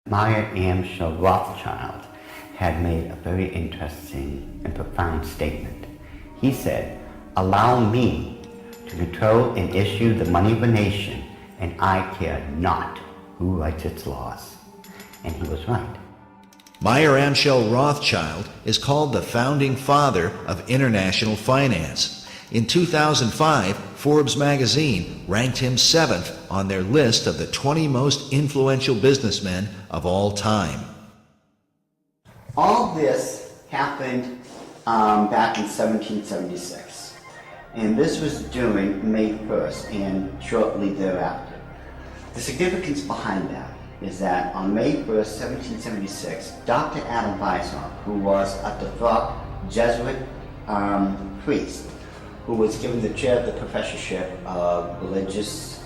Mayer Amschel Rothschild had made a very interesting and profound statement. He said, "Allow me to control and issue the money of a nation, and I care not who writes its laws." And he was right. Mayer Amschel Rothschild is called the founding father of international finance. In 2005, Forbes magazine ranked him 7th on their list of the 20 most influential businessmen of all time. All this happened back in 1776, and this was during May 1st and shortly thereafter. The significance behind that is that on May 1st, 1776, Dr. Adam Weishaupt, who was a devout Jesuit priest, who was given the chair of the professorship of religious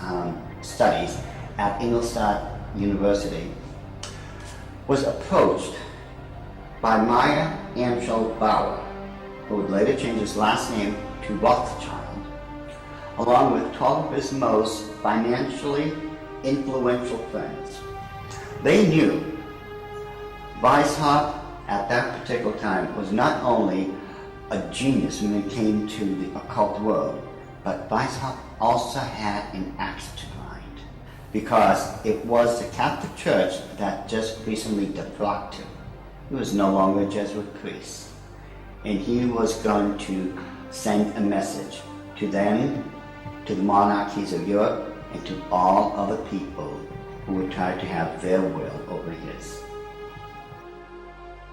studies at Ingolstadt University, was approached by Mayer Amschel Bauer, who would later change his last name to Rothschild, along with 12 of his most financially influential friends. They knew Weishaupt at that particular time was not only a genius when it came to the occult world, but Weishaupt also had an axe to grind, because it was the Catholic Church that just recently defrocked him. He was no longer a Jesuit priest, and he was going to send a message to them, to the monarchies of Europe, and to all other people who would try to have their will over his.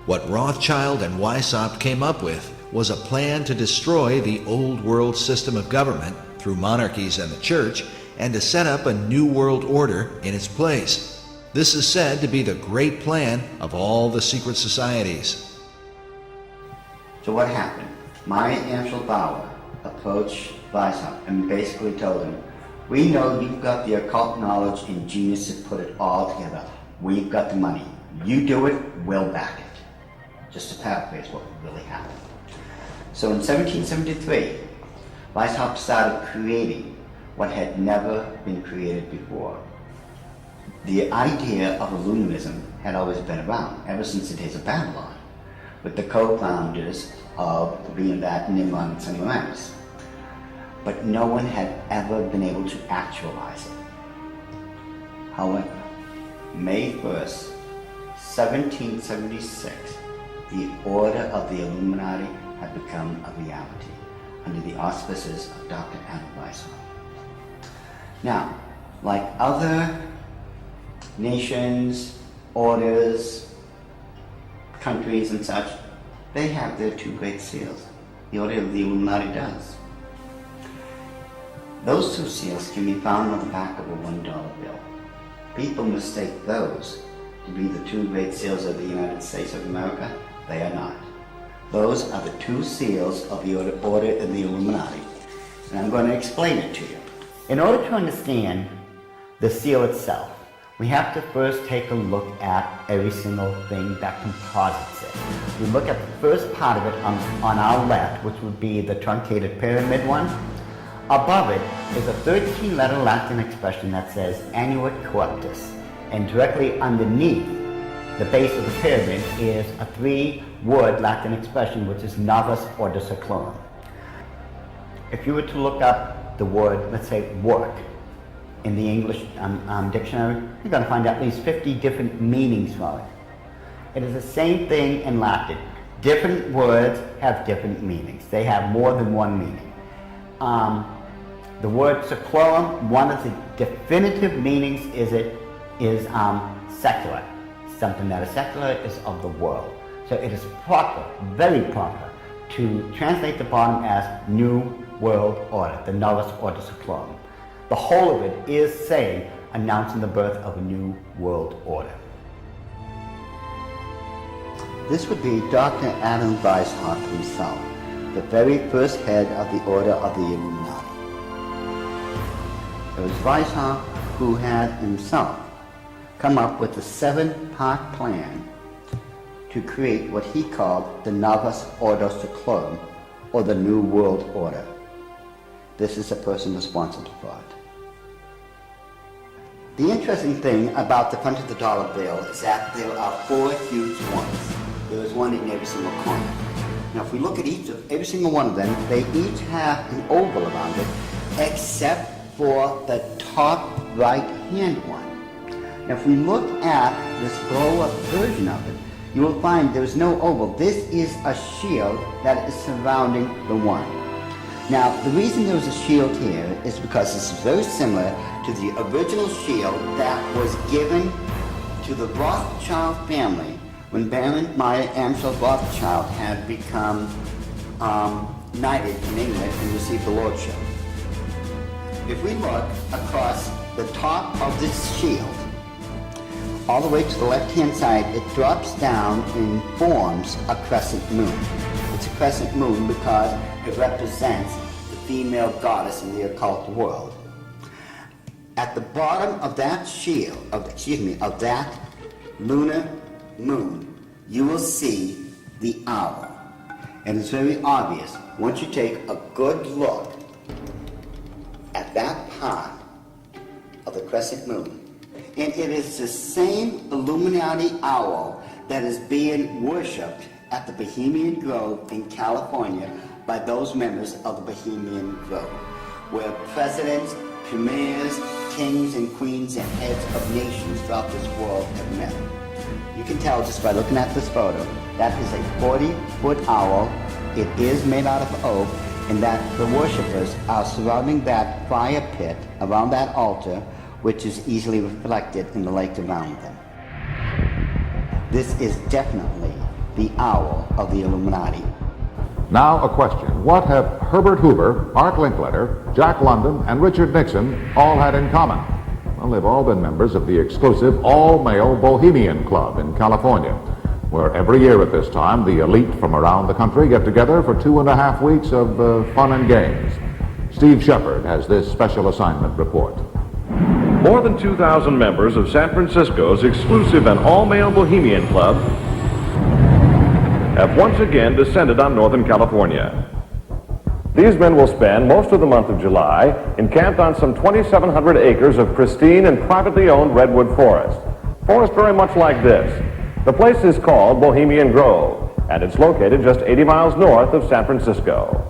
What Rothschild and Weishaupt came up with was a plan to destroy the old world system of government through monarchies and the church, and to set up a new world order in its place. This is said to be the great plan of all the secret societies. So what happened? Mayer Amschel Bauer approached Weishaupt and basically told him, "We know you've got the occult knowledge and genius to put it all together. We've got the money. You do it, we'll back it." Just to paraphrase what really happened. So in 1773, Weishaupt started creating what had never been created before. The idea of Illuminism had always been around, ever since the days of Babylon, with the co-founders of Leonid, Nimrod, and Semiramis. But no one had ever been able to actualize it. However, May 1st, 1776, the Order of the Illuminati had become a reality under the auspices of Dr. Adam Weishaupt. Now, like other nations, orders, countries and such, they have their two great seals. The Order of the Illuminati does. Those two seals can be found on the back of a $1 bill. People mistake those to be the two great seals of the United States of America. They are not. Those are the two seals of the Order of the Illuminati, and I'm going to explain it to you. In order to understand the seal itself, we have to first take a look at every single thing that composites it. We look at the first part of it on our left, which would be the truncated pyramid one. Above it is a 13-letter Latin expression that says Annuit Corruptus, and directly underneath the base of the pyramid is a 3-word Latin expression, which is Novus Ordo Seclorum. If you were to look up the word, let's say, work, in the English dictionary, you're going to find at least 50 different meanings for it. It is the same thing in Latin. Different words have different meanings. They have more than one meaning. The word seclorum, one of the definitive meanings is secular. Something that is secular is of the world. So it is proper, very proper, to translate the bottom as New World Order, the Novus Ordo Seclorum. The whole of it is saying, announcing the birth of a new world order. This would be Dr. Adam Weishaupt himself, the very first head of the Order of the Illuminati. It was Weishaupt who had himself come up with a 7-part plan to create what he called the Novus Ordo Seclorum, or the New World Order. This is the person responsible for it. The interesting thing about the front of the dollar bill is that there are 4 huge ones. There is one in every single corner. Now if we look at every single one of them, they each have an oval around it, except for the top right-hand one. Now if we look at this blow-up version of it, you will find there's no oval. This is a shield that is surrounding the one. Now, the reason there's a shield here is because this is very similar to the original shield that was given to the Rothschild family when Baron Meyer Amschel Rothschild had become knighted in England and received the lordship. If we look across the top of this shield, all the way to the left-hand side, it drops down and forms a crescent moon. It's a crescent moon because it represents the female goddess in the occult world. At the bottom of that shield, of that lunar moon, you will see the owl. And it's very obvious, once you take a good look at that part of the crescent moon, and it is the same Illuminati owl that is being worshipped at the Bohemian Grove in California by those members of the Bohemian Grove, where presidents, premiers, kings and queens and heads of nations throughout this world have met. You can tell just by looking at this photo, that is a 40-foot owl. It is made out of oak, and that the worshippers are surrounding that fire pit around that altar, which is easily reflected in the lake around them. This is definitely the owl of the Illuminati. Now a question. What have Herbert Hoover, Art Linkletter, Jack London, and Richard Nixon all had in common? Well, they've all been members of the exclusive all-male Bohemian Club in California, where every year at this time, the elite from around the country get together for 2.5 weeks of fun and games. Steve Shepard has this special assignment report. More than 2,000 members of San Francisco's exclusive and all-male Bohemian Club have once again descended on Northern California. These men will spend most of the month of July encamped on some 2,700 acres of pristine and privately owned redwood forest. Forest very much like this. The place is called Bohemian Grove, and it's located just 80 miles north of San Francisco.